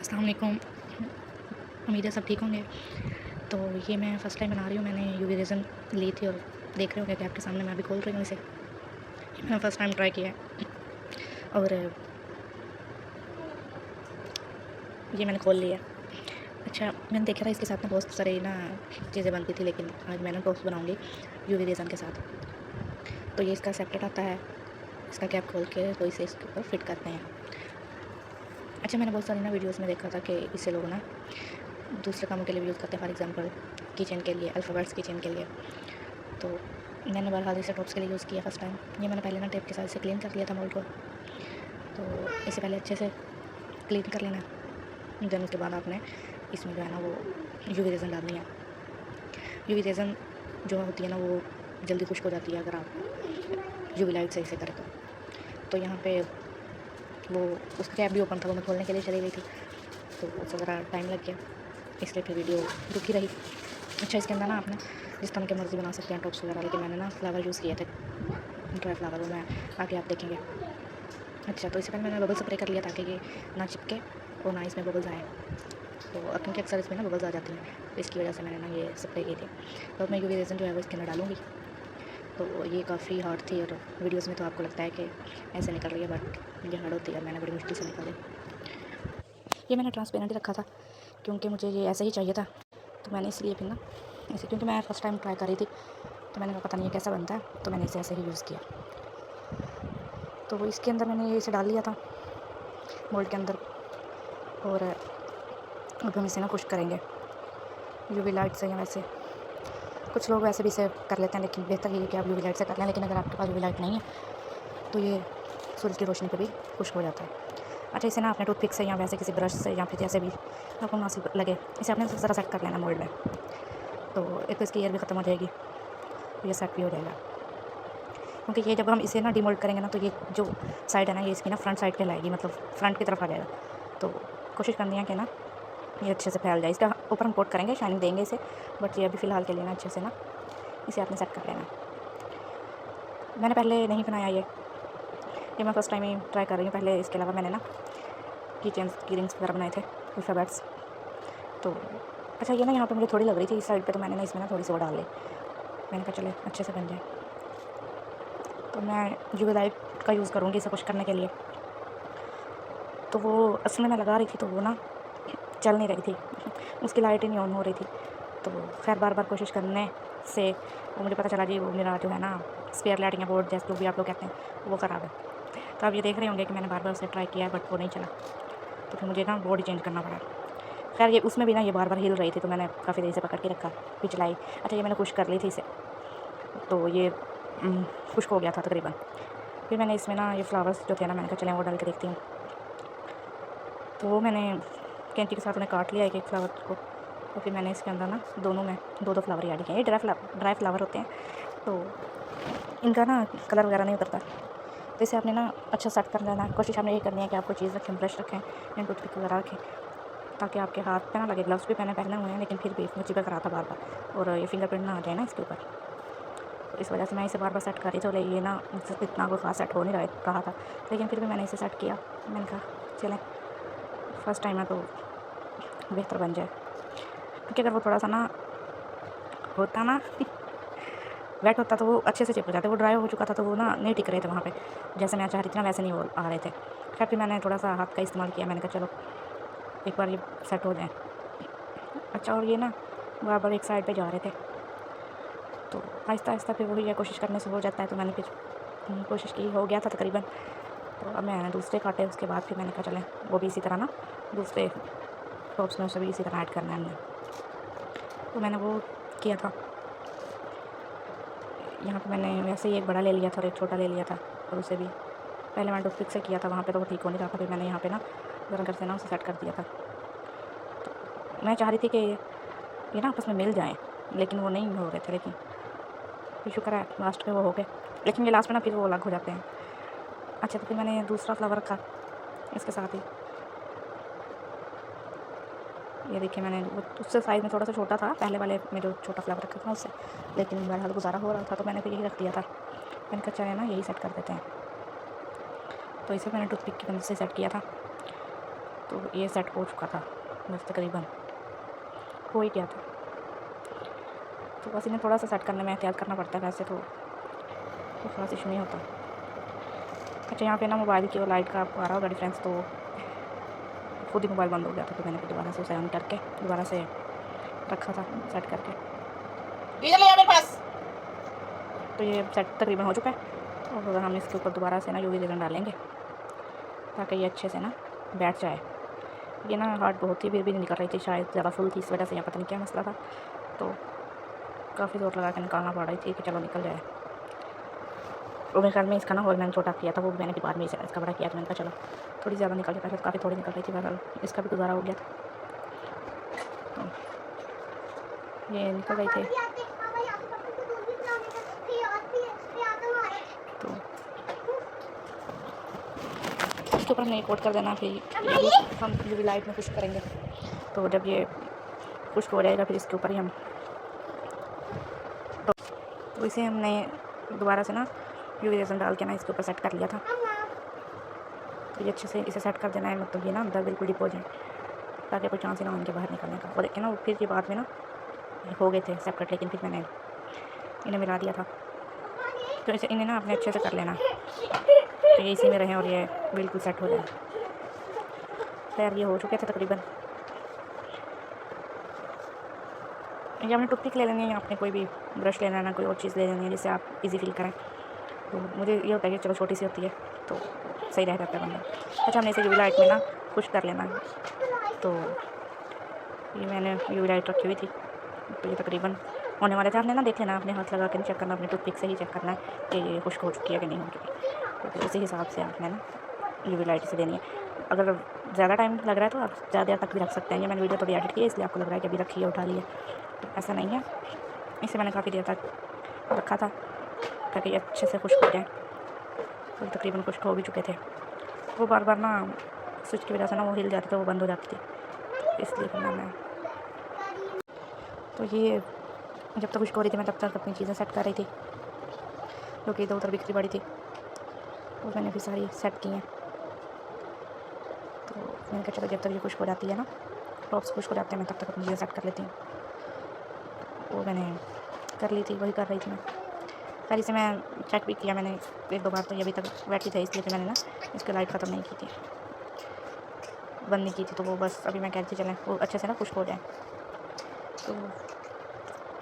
अस्सलाम वालेकुम। उम्मीद है सब ठीक होंगे। तो ये मैं फ़र्स्ट टाइम बना रही हूँ। मैंने यूवी रेज़न ली थी और देख रहे होंगे कि आपके सामने मैं अभी खोल रही हूँ इसे। ये मैंने फ़र्स्ट टाइम ट्राई किया है और ये मैंने खोल लिया। अच्छा, मैंने देखा था इसके साथ ना बहुत सारे ना चीज़ें बनती थी, लेकिन आज मैंने टोस्ट बनाऊँगी यूवी रेज़न के साथ। तो ये इसका सेपरेट आता है, इसका कैप खोल के तो इसे इसके ऊपर फिट करते हैं। अच्छा, मैंने बहुत सारी ना वीडियोज़ में देखा था कि इसे लोग ना दूसरे कामों के लिए भी यूज़ करते हैं, फॉर एग्ज़ाम्पल किचन के लिए, अल्फ़ाबेट्स किचन के लिए। तो मैंने बहरहाल इसे टॉप्स के लिए यूज़ किया फ़र्स्ट टाइम। ये मैंने पहले ना टेप के साथ इसे क्लीन कर लिया था मोल्ड को। तो इसे पहले अच्छे से क्लीन कर लेना है। देन उसके बाद आपने इसमें जो है ना वो यूवी रेज़न डालनी है। यूवी रेज़न जो होती है ना वो जल्दी खुश्क हो जाती है अगर आप यूवी लाइट से इसे करें तो। तो यहाँ पे वो उसका कैप भी ओपन था, वो मैं खोलने के लिए चली गई थी, तो उससे ज़रा टाइम लग गया, इसलिए फिर वीडियो रुकी रही। अच्छा, इसके अंदर ना आप ना जिस तरह की मर्ज़ी बना सकते हैं टॉप्स वगैरह, लेकिन मैंने ना फ्लावर यूज़ किए थे, ड्राई फ्लावर, वो मैं आगे आप देखेंगे। अच्छा, तो इससे पहले मैंने बबल स्प्रे कर लिया ताकि ये ना चिपके और ना इसमें बबल्स आए। तो क्योंकि अक्सर इसमें ना बबल्स आ जाती हैं, तो इसकी वजह से मैंने ना ये स्प्रे की थी। तो अब मैं यूवी रेज़न जो है वो इसके अंदर डालूँगी। तो ये काफ़ी हार्ड थी और वीडियोज़ में तो आपको लगता है कि ऐसे निकल रही है, बट ये हार्ड होती है, मैंने बड़ी मुश्किल से निकाली। ये मैंने ट्रांसपेरेंट ही रखा था क्योंकि मुझे ये ऐसे ही चाहिए था, तो मैंने इसलिए फिर ना ऐसे, क्योंकि मैं फ़र्स्ट टाइम ट्राई कर रही थी, तो मैंने कहा पता नहीं ये कैसा बनता है, तो मैंने इसे ऐसे ही यूज़ किया। तो वो इसके अंदर मैंने इसे डाल लिया था मोल्ड के अंदर, और अब हम इसे ना खुश्क करेंगे यूवी लाइट से, या वैसे कुछ लोग वैसे भी इसे कर लेते हैं, लेकिन बेहतर ये है कि आप यूवी लाइट से कर लें। लेकिन अगर आपके पास यूवी लाइट नहीं है तो ये सूरज की रोशनी पे भी खुश्क हो जाता है। अच्छा, इसे ना अपने टूथपिक से या वैसे किसी ब्रश से या फिर जैसे भी आपको मुनासिब लगे, इसे आपने ज़रा सेट कर लेना मोल्ड में। तो एक तो इसकी एयर भी ख़त्म हो जाएगी, तो ये सेट भी हो जाएगा। क्योंकि ये जब हम इसे ना डिमोल्ड करेंगे ना, तो ये जो साइड है ना, ये इसकी ना फ्रंट साइड कहलाएगी, मतलब फ्रंट की तरफ आ जाएगा। तो कोशिश करनी है कि ना ये अच्छे से फैल जाए। इसका ऊपर हम कोट करेंगे, शाइनिंग देंगे इसे, बट ये अभी फ़िलहाल के लिए ना अच्छे से ना इसे आपने सेट कर लेना। मैंने पहले नहीं बनाया ये मैं फ़र्स्ट टाइम ही ट्राई कर रही हूँ। पहले इसके अलावा मैंने ना की चेन्स, की रिंग्स वगैरह बनाए थे, अल्फ़ाबेट्स। तो अच्छा, ये ना यहाँ पे मुझे थोड़ी लग रही थी इस साइड पे, तो मैंने ना इसमें ना थोड़ी सी वो डाल ली। मैंने कहा चले अच्छे से बन जाए। तो मैं यूवी लाइट का यूज़ करूँगी इसे खुश करने के लिए। तो वो असल में मैं लगा रही थी तो वो ना चल नहीं रही थी उसकी लाइट ही नहीं ऑन हो रही थी। तो खैर बार-बार कोशिश करने से वो मुझे पता चला कि वो मेरा जो है ना स्पेयर लाइट या बोर्ड, जैसे जो भी आप लोग कहते हैं, वो ख़राब है। तो आप ये देख रहे होंगे कि मैंने बार-बार उसे ट्राई किया है, बट वो नहीं चला। तो फिर मुझे ना बोर्ड ही चेंज करना पड़ा। खैर ये उसमें भी ना ये बार-बार हिल रही थी, तो मैंने काफ़ी देर से पकड़ के रखा, फिर चलाई। अच्छा, ये मैंने खुश कर ली थी इसे, तो ये खुश्क हो गया था तकरीबन। फिर मैंने इसमें ना ये फ्लावर्स जो थे ना, मैंने कहा चलें वो डाल के देखती हूँ। तो वो मैंने कैंची के साथ उन्हें काट लिया एक-एक फ्लावर को। तो फिर मैंने इसके अंदर ना दोनों में 2-2 फ्लावर ही ऐड किए। ये ड्राई फ्लावर होते हैं, तो इनका ना कलर वगैरह नहीं उतरता। तो इसे आपने ना अच्छा सेट कर लेना है। कोशिश आपने ये करनी है कि आप कोई चीज़ रखें, ब्रश रखें या टूथपिक वगैरह रखें, ताकि आपके हाथ पे ना लगे। ग्लव्स भी मैंने पहने हुए हैं, लेकिन फिर भी वो चिपक रहा था बार-बार, और ये फिंगरप्रिंट ना आ जाए ना इसके ऊपर। तो इस वजह से मैं इसे बार-बार सेट कर रही थी, और ये ना मुझसे इतना कोई ख़ास सेट हो नहीं रहा था, लेकिन फिर भी मैंने इसे सेट किया। मैंने कहा चलें फर्स्ट टाइम है तो बेहतर बन जाए। क्योंकि अगर वो थोड़ा-सा ना होता ना वेट होता तो वो अच्छे से चिपक जाते। वो ड्राई हो चुका था, तो वो ना नहीं टिक रहे थे वहाँ पे, जैसे मैं चाह रही थी ना वैसे नहीं वो आ रहे थे। खैर फिर मैंने थोड़ा-सा हाथ का इस्तेमाल किया। मैंने कहा चलो एक बार ये सेट हो जाएँ। अच्छा, और ये ना बार-बार एक साइड पे जा रहे थे, तो आहिस्ता-आहिस्ता फिर वही है, कोशिश करने से हो जाता है। तो मैंने फिर कोशिश की, हो गया था तकरीबन। तो अब मैंने दूसरे काटे, उसके बाद फिर मैंने कहा चलें वो भी इसी तरह ना दूसरे टॉप्स में उसे भी इसी तरह ऐड करना है हमने। तो मैंने वो किया था। यहाँ पे मैंने वैसे ही एक बड़ा ले लिया था और एक छोटा ले लिया था, और उसे भी पहले मैंने टूथपिक से किया था, वहाँ पे तो वो ठीक हो नहीं रहा था। फिर मैंने यहाँ पे ना ज़रा घर से ना उसे सेट कर दिया था। तो मैं चाह रही थी कि ये ना आपस में मिल जाएँ, लेकिन वो नहीं हो रहे थे। लेकिन फिर शुक्र है लास्ट में वो हो गए, लेकिन ये लास्ट में ना फिर वो अलग हो जाते हैं। अच्छा, तो फिर मैंने दूसरा फ्लावर रखा इसके साथ ही। ये देखिए, मैंने वो उससे साइज़ में थोड़ा-सा छोटा था, पहले वाले में जो छोटा फ्लावर रखा था उससे, लेकिन बहरहाल गुज़ारा हो रहा था, तो मैंने फिर यही रख दिया था। मैंने कहा चलें ना यही सेट कर देते हैं। तो इसे मैंने टूथपिक की मदद से सेट किया था। तो ये सेट हो चुका था, बस तकरीबन हो ही गया था। तो बस इन्हें थोड़ा सा सेट करने में एहतियात करना पड़ता है, वैसे तो कोई ख़ास इशू नहीं होता। अच्छा, यहाँ पे ना मोबाइल की और लाइट का आपको आ रहा होगा डिफरेंस, तो खुद ही मोबाइल बंद हो गया था, तो मैंने फिर दोबारा से उसे ऑन करके दोबारा से रखा था सेट करके। मेरे पास तो ये सेट तकरीबन हो चुका है। और हम इसके ऊपर दोबारा से ना यूवी रेजन डालेंगे ताकि ये अच्छे से ना बैठ जाए। ये ना हार्ट बहुत ही फिर भी नहीं निकल रही थी, शायद ज़्यादा फुल थी, इस वजह से या पता नहीं क्या मसला था, तो काफ़ी जोर लगा के निकालना पड़ रही थी कि चलो निकल जाए। और मेरे ख्याल में इसका ना होल मैंने छोटा किया था, वो भी मैंने बाद में इसका बड़ा किया, तो मैंने कहा चलो थोड़ी ज़्यादा निकल जाता है, काफ़ी थोड़ी निकल रही थी, बहरहाल इसका भी गुजारा हो गया था। तो ये निकल रही थी, तो इसके ऊपर हमने कोट कर देना, फिर हम यूवी लाइट में खुश्क करेंगे। तो जब ये खुश्क हो जाएगा फिर इसके ऊपर ही हम तो इसे हमने दोबारा से ना यूवी रेजन डाल के ना इसके ऊपर सेट कर लिया था। तो ये अच्छे से इसे सेट कर देना है, मतलब ये ना अंदर बिल्कुल डिप हो जाए ताकि कोई चांस ही ना उनके बाहर निकलने का। और देखिए ना फिर ये बाद में ना हो गए थे सेपरेट, लेकिन फिर मैंने इन्हें मिला दिया था। तो इसे इन्हें ना अपने अच्छे से कर लेना, तो ये इसी में रहें और ये बिल्कुल सेट हो जाए। खैर ये हो चुके थे तकरीबन। या आपने टूथपिक ले लेनी है, या आपने कोई भी ब्रश लेना है ना, कोई और चीज़ ले लेनी है जिससे आप इजी फील करें। तो मुझे ये होता है कि चलो छोटी सी होती है तो सही रह जाता है बंदा। अच्छा, हमने इसे यूवी लाइट में ना खुश कर लेना है। तो ये मैंने यूवी लाइट रखी हुई थी, तो ये तकरीबन होने वाले थे। आपने ना देख लेना, अपने हाथ लगा के नहीं चेक करना, अपने टूथपिक से ही चेक करना है कि ये खुश्क हो चुकी है कि नहीं हो चुकी। तो उसी हिसाब से आपने ना यूवी लाइट से देनी है। अगर ज़्यादा टाइम लग रहा है तो आप ज़्यादा देर तक भी रख सकते हैं। ये मैंने वीडियो थोड़ी एडिट की है, इसलिए आपको लग रहा है कि अभी रखी है, उठा ली है, तो ऐसा नहीं है। इसे मैंने काफ़ी देर तक रखा था ताकि ये अच्छे से खुश्क हो जाए। तो तकरीबन खुश्क हो भी चुके थे। वो बार बार ना स्विच की वजह से ना वो हिल जाती थी, वो बंद हो जाती थी, इसलिए फिर मैं तो ये जब तक खुश्क हो रही थी मैं तब तक अपनी चीज़ें सेट कर रही थी, जो कि इधर उधर बिखरी पड़ी थी, वो मैंने भी सारी सेट की हैं। तो मैंने कहा चलो जब तक ये खुश्क हो जाती है ना, टॉप्स खुश्क हो जाते हैं, मैं तब तक अपनी चीज़ें सेट कर लेती हूँ। वो मैंने कर ली थी, वही कर रही थी मैं। खैर इसे मैं चेक भी किया मैंने 1-2 बार, तो ये अभी तक बैठी थी, इसलिए फिर मैंने ना इसकी लाइट ख़त्म नहीं की थी, बंद नहीं की थी। तो वो बस अभी मैं कहती चलें वो अच्छे से ना खुश्क हो जाए। तो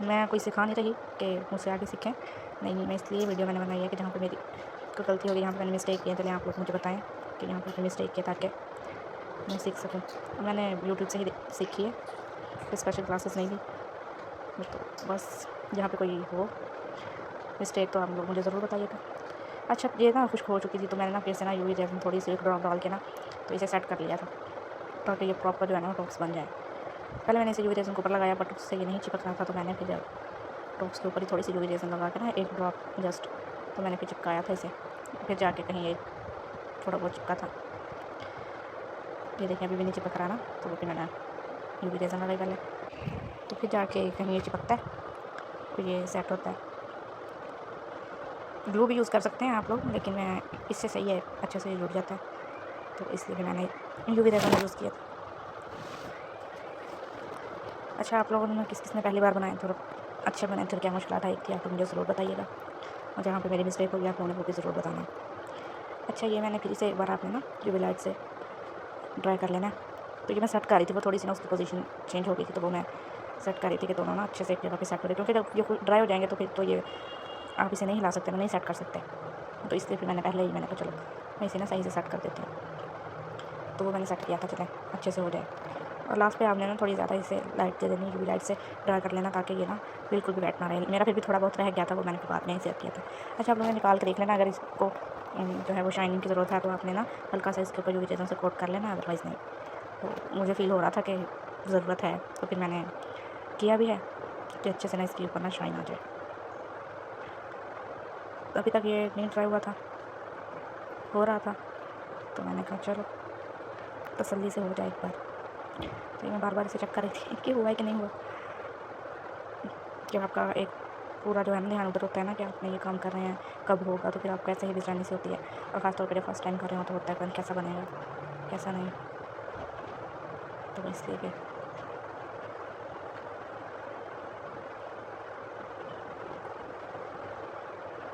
मैं कोई सिखा नहीं रही कि मुझसे आगे सीखें, नहीं, मैं इसलिए वीडियो मैंने बनाई है कि जहाँ पे मेरी कोई गलती हो गई, यहाँ पे मैंने मिस्टेक किया, चलिए आप लोग मुझे बताएं कि यहाँ पर मिस्टेक किया, ताकि मैं सीख सकूँ। मैंने यूट्यूब से ही सीखी है, कोई स्पेशल क्लासेस नहीं ली। तो बस जहाँ पे कोई हो मिस्टेक तो आप लोग मुझे ज़रूर बताइएगा। अच्छा, ये ना खुश्क हो चुकी थी, तो मैंने ना फिर से ना यूवी रेजन थोड़ी सी एक ड्रॉप डाल के ना तो इसे सेट कर लिया था ताकि ये प्रॉपर जो है ना टॉप्स बन जाए। पहले मैंने इसे यूवी रेजन के ऊपर लगाया, बट उससे ये नहीं चिपक रहा था, तो मैंने फिर टॉप्स के ऊपर ही थोड़ी सी यूवी रेजन लगा के ना एक ड्रॉप जस्ट, तो मैंने फिर चिपकाया था इसे। फिर जाके कहीं ये थोड़ा बहुत चिपका था, ये देखिए अभी भी नहीं चिपक रहा ना, तो फिर मैंने यूवी रेजन लगाई पहले, तो फिर जाके कहीं ये चिपकता है, तो ये सेट होता है। ग्लू भी यूज़ कर सकते हैं आप लोग, लेकिन मैं इससे सही है, अच्छे से जुड़ जाता है, तो इसलिए मैंने यूवी रेजन यूज़ किया था। अच्छा, आप लोगों ने किस किस ने पहली बार बनाए, थोड़ा अच्छे बने थे, क्या मुश्किल था एक थी, आप मुझे ज़रूर बताइएगा, और जहाँ पे मेरी मिस्टेक हो गई आप लोगों ने वो भी ज़रूर बताना। अच्छा, ये मैंने फिर से एक बार आपने ना यूवी लाइट से ड्राई कर लेना। तो ये मैं सेट कर रही थी, वो थोड़ी सी ना उसकी पोजीशन चेंज हो गई थी, तो वो मैं सेट कर रही थी कि दोनों ना अच्छे से एक जगह पे सेट हो रहे, क्योंकि जब ये ड्राई हो जाएंगे तो फिर तो ये आप इसे नहीं हिला सकते ना, नहीं सेट कर सकते। तो इसलिए फिर मैंने पहले ही मैंने कहा चलो मैं इसे ना सही से सेट कर देती हूँ। तो वो मैंने सेट किया था, चलें अच्छे से हो जाए। और लास्ट पे आपने ना थोड़ी ज़्यादा इसे लाइट दे देनी, यूवी लाइट से ड्राई कर लेना, ताकि ये ना बिल्कुल भी वेट ना रहे। मेरा फिर भी थोड़ा बहुत रह गया था, वो मैंने बाद में ही सेट किया था। अच्छा, आप लोगों ने निकाल कर देख लेना, अगर इसको जो है वो शाइनिंग की ज़रूरत है तो आपने ना हल्का सा इसके ऊपर यूवी रेजन से कोट कर लेना, अदरवाइज़ नहीं। तो मुझे फ़ील हो रहा था कि ज़रूरत है, तो फिर मैंने किया भी है कि अच्छे से ना इसके ऊपर ना शाइन आ जाए। अभी तक ये नहीं ड्राई हुआ था, हो रहा था, तो मैंने कहा चलो तसल्ली से हो जाए एक बार। तो मैं बार बार इसे चेक कर रही थी कि हुआ है कि नहीं हुआ। जब आपका एक पूरा जो है ना ध्यान उधर होता है ना कि आपने ये काम कर रहे हैं, कब होगा, तो फिर आपको ऐसे ही बेचैनी सी होती है। और ख़ासतौर पर जब फर्स्ट टाइम कर रहे हो तो होता है कैसा बनेगा कैसा नहीं। तो इसलिए भी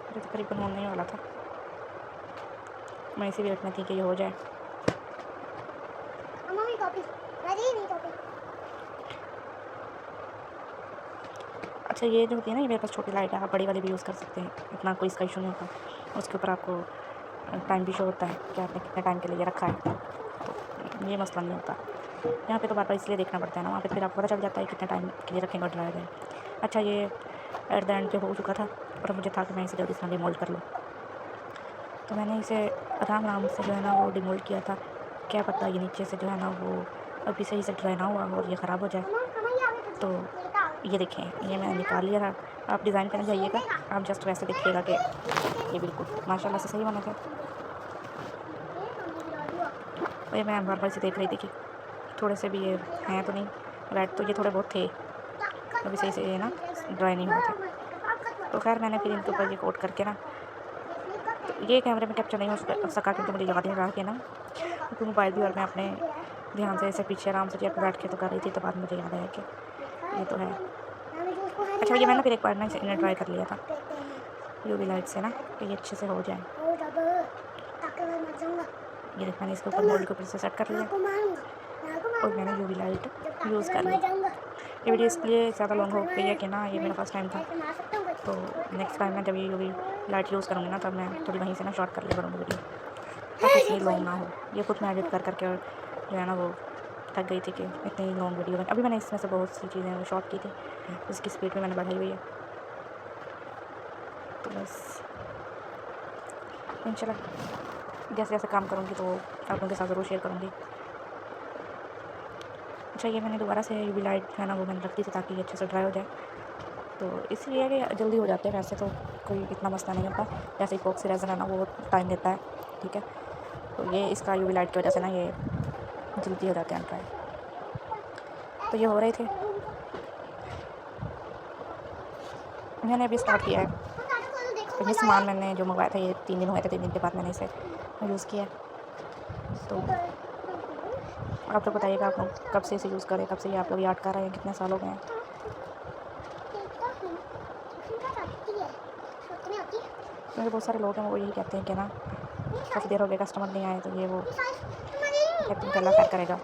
मुझे तकरीबन होने ही वाला था, मैं इसी वेट में थी कि ये हो जाए। अच्छा ये जो होती है ना, ये मेरे पास छोटी लाइट है, आप बड़ी वाली भी यूज़ कर सकते हैं, इतना कोई इसका इशू नहीं होता। उसके ऊपर आपको टाइम भी शो होता है कि आपने कितने टाइम के लिए रखा है, तो ये मसला नहीं होता। यहाँ पे तो बार बार इसलिए देखना पड़ता है ना, वहाँ पे फिर आपको पता चल जाता है कितने टाइम के लिए रखेंगे और ड्राई जाए। अच्छा ये एट द एंड जो हो चुका था और मुझे था कि मैं इसे जल्दी से डिमोल्ड कर लूँ, तो मैंने इसे आराम आराम से जो है ना वो डिमोल्ड किया था। क्या पता ये नीचे से जो है ना वो अभी सही से ड्राई ना हुआ और ये ख़राब हो जाए। तो ये देखें, ये मैंने निकाल लिया था। आप डिज़ाइन करने जाइएगा, आप जस्ट वैसे देखिएगा कि ये बिल्कुल माशाल्लाह से सही बना था। और ये मैं बार बार से देख रही थी कि थोड़े से भी ये हैं तो नहीं, रेड तो ये थोड़े बहुत थे, अभी सही से ये ना ड्राई नहीं हुए थे। तो खैर मैंने फिर इनके ऊपर ये कोट करके ना, तो ये कैमरे में कैप्चर नहीं हो सका क्योंकि मुझे याद नहीं रहा कि ना, क्योंकि मोबाइल भी और मैं अपने ध्यान से ऐसे पीछे आराम से चेयर पर बैठ के तो कर रही थी, तो बाद मुझे याद आया कि ये तो है। अच्छा ये मैंने फिर एक बार ना इन्हें ट्राई कर लिया था यूवी लाइट से ना, कि ये अच्छे से हो जाए। ये देख मैंने इसके ऊपर मोल्ड के ऊपर से सेट कर लिया और मैंने यूवी लाइट यूज़ कर ली। ये वीडियो इसलिए ज़्यादा लॉन्ग हो गई है कि ना ये मेरा फर्स्ट टाइम था, तो नेक्स्ट टाइम मैं जब ये यूवी लाइट यूज़ करूँगी ना, तब मैं थोड़ी वहीं से ना शॉर्ट कर लिया करूँगी वीडियो, ताकि इतनी लॉन्ग ना हो। ये खुद मैं एडिट कर करके और जो है ना वो थक गई थी कि इतनी लॉन्ग वीडियो बनी। अभी मैंने इसमें से बहुत सी चीज़ें वो शॉर्ट की थी, इसकी स्पीड में मैंने बढ़ाई हुई है। तो बस इंशाल्लाह जैसे जैसे काम करूँगी तो आप लोगों के साथ ज़रूर शेयर करूँगी। अच्छा ये मैंने दोबारा से यूवी लाइट है ना वो मैंने रख दी थी ताकि ये अच्छे से ड्राई हो जाए, तो इसलिए कि जल्दी हो जाते हैं, वैसे तो कोई इतना मसला नहीं होता। जैसे इपॉक्सी रेज़न है ना वो टाइम लेता है, ठीक है, तो ये इसका यूवी लाइट की वजह से ना ये जल्दी हो जाते हैं ड्राई। तो ये हो रहे थे, मैंने अभी स्टार्ट किया है। तो ये सामान मैंने जो मंगवाया था ये 3 दिन हुए थे, 3 दिन के बाद मैंने इसे यूज़ किया। तो आप लोग बताइएगा आप लोग कब से इसे यूज़ करें, कब से ये आप लोग याद कर रहे हैं, कितने साल हो गए हैं। मेरे बहुत सारे लोग हैं वो यही कहते हैं कि ना काफ़ी देर हो गई कस्टमर नहीं आए, तो ये वो अल्लाह खैर करेगा।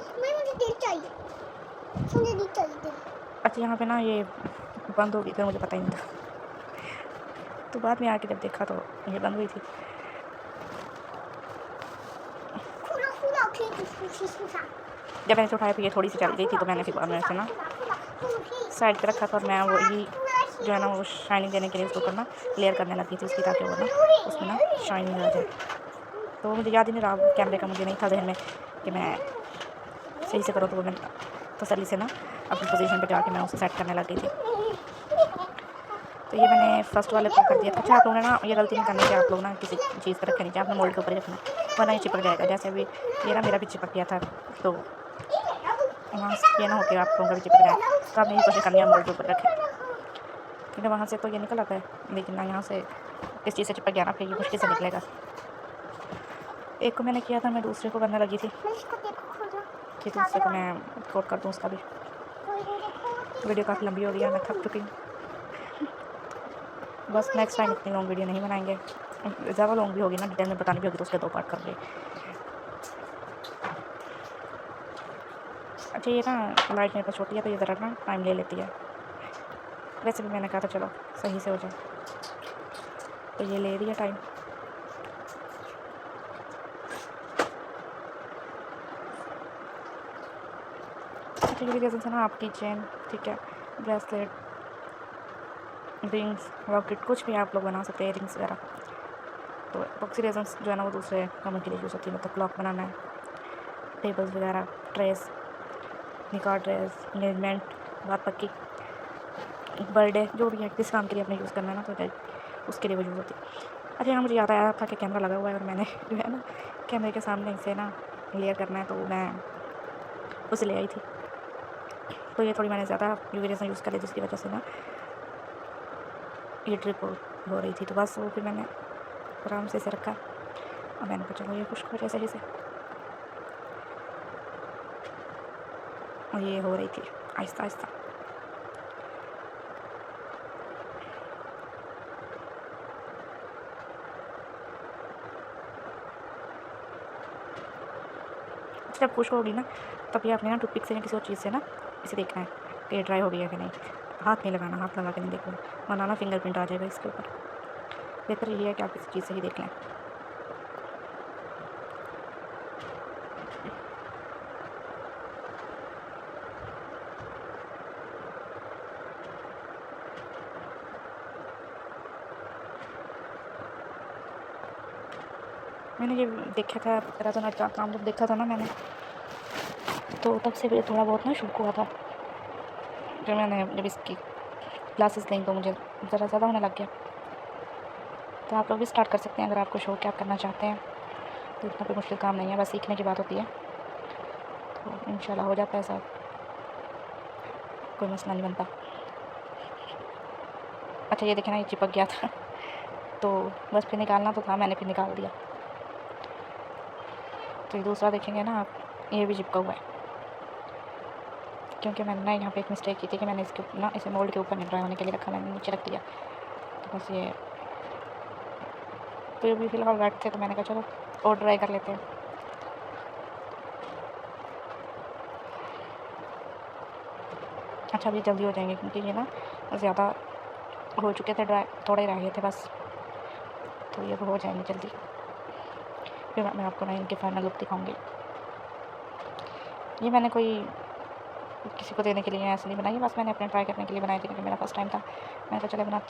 अच्छा यहाँ पे ना ये बंद हो गई थी, मुझे पता ही नहीं था, तो बाद में आके जब देखा तो ये बंद हुई थी। जब मैंने उठाया फिर ये थोड़ी सी चल गई थी, तो मैंने फिर बाद में ऐसे ना साइड पे रखा था और मैं वही जो है ना वो शाइनिंग देने के लिए उसको करना क्लियर करने लगी थी उसकी, ताकि वो ना उसमें ना शाइनिंग आ जाए। तो मुझे याद ही नहीं रहा कैमरे का, मुझे नहीं था जहन में कि मैं सही से करूँ, तो वो मैं तसल्ली से ना अपनी पोजीशन पे जाके मैं उसे सेट करने लग गई थी। तो ये मैंने फर्स्ट वाले पर कर दिया था। अच्छा आप लोगों ने ना ये गलती नहीं करनी कि आप लोग ना किसी चीज़ पर रखे नीचे, आपने मोल्ड के ऊपर ही रखना, वरना ये चिपक जाएगा। जैसे अभी ये ना मेरा भी चिपक गया था, तो वहाँ से ये ना हो के आप लोगों का भी चिपक जाए, तो आपने ये कोशिश करनी है मोल्ड के ऊपर रखें, क्योंकि वहाँ से तो ये निकल आता है, लेकिन ना यहाँ से इस चीज़ से चिपक गया ना फिर ये मुश्किल से निकलेगा। एक को मैंने किया था, मैं दूसरे को करने लगी थी कि दूसरे को मैं कोट कर दूँ उसका भी। वीडियो काफ़ी लंबी हो गई है, मैं थक चुकी हूँ। बस नेक्स्ट टाइम इतनी लॉन्ग वीडियो नहीं बनाएंगे, ज़्यादा लॉन्ग भी होगी ना, डिटेल में बतानी भी होगी तो उसके 2 पार्ट करेंगे। अच्छा ये ना लाइट मेरे पास छोटी है तो ये ज़रा ना टाइम ले लेती है, वैसे भी मैंने कहा था चलो सही से हो जाए, तो ये ले रही है टाइम। अच्छा ये रीज़न से ना आपकी चेन, ठीक है, ब्रेसलेट, रिंग्स, लॉकेट, कुछ भी आप लोग बना सकते हैं, रिंग्स वगैरह। तो बॉक्सी रेजन्स जो है ना वो दूसरे कामों के लिए यूज़ होती है, मतलब क्लॉक बनाना है, टेबल्स वगैरह, ट्रेस, निकाह ड्रेस, इंगेजमेंट, बात पक्की, बर्थडे, जो भी है किस काम के लिए अपने यूज़ करना है ना, तो उसके लिए वो यूज़ होती है। अच्छा यहाँ मुझे याद आया था कि कैमरा लगा हुआ है और मैंने जो है ना कैमरे के सामने इसे ना क्लियर करना है, तो मैं उसे ले आई थी। तो ये थोड़ी मैंने ज़्यादा यूवी रेज़न यूज़ कर ली, जिसकी वजह से ना ये ट्रिप हो रही थी, तो बस वो फिर मैंने आराम से इसे रखा और मैंने कहा चलो ये खुश्क हो जाए सही से। और ये हो रही थी आहिस्ता आहिस्ता। जब खुश होगी ना तब ये आपने ना टूथपिक से या किसी और चीज़ से ना इसे देखना है कि ये ड्राई हो गया है कि नहीं। हाथ नहीं लगाना, हाथ लगा के नहीं देखना, वरना ना फिंगरप्रिंट आ जाएगा इसके ऊपर। बेहतर ये है कि आप किसी चीज़ से ही देख लें। मैंने ये देखा था रतन का काम जब देखा था ना मैंने, तो तब से मुझे थोड़ा बहुत ना शौक हुआ था। फिर मैंने जब इसकी क्लासेस ली तो मुझे ज़रा ज़्यादा होने लग गया। तो आप लोग भी स्टार्ट कर सकते हैं अगर आपको शौक है, आप करना चाहते हैं तो इतना कोई मुश्किल काम नहीं है, बस सीखने की बात होती है। तो इंशाल्लाह हो जाता है सब, कोई मसला नहीं बनता। अच्छा ये देखें ना, ये चिपक गया था तो बस फिर निकालना तो था, मैंने फिर निकाल दिया। तो ये दूसरा देखेंगे ना आप, ये भी चिपका हुआ है, क्योंकि मैंने ना यहाँ पे एक मिस्टेक की थी कि मैंने इसके ना इसे मोल्ड के ऊपर नहीं ड्राई होने के लिए रखा, मैंने नीचे रख दिया। तो बस ये तो अभी फ़िलहाल वेट थे तो मैंने कहा चलो और ड्राई कर लेते हैं। अच्छा अभी जल्दी हो जाएंगे क्योंकि ये ना ज़्यादा हो चुके थे ड्राई, थोड़े रह गए थे बस, तो ये हो जाएंगे जल्दी। फिर मैं आपको ना इनके फाइनल लुक दिखाऊंगी। ये मैंने कोई किसी को देने के लिए ऐसे नहीं बनाई, बस मैंने अपने ट्राई करने के लिए बनाई थी क्योंकि मेरा फर्स्ट टाइम था। मैंने कहा चलो बनाती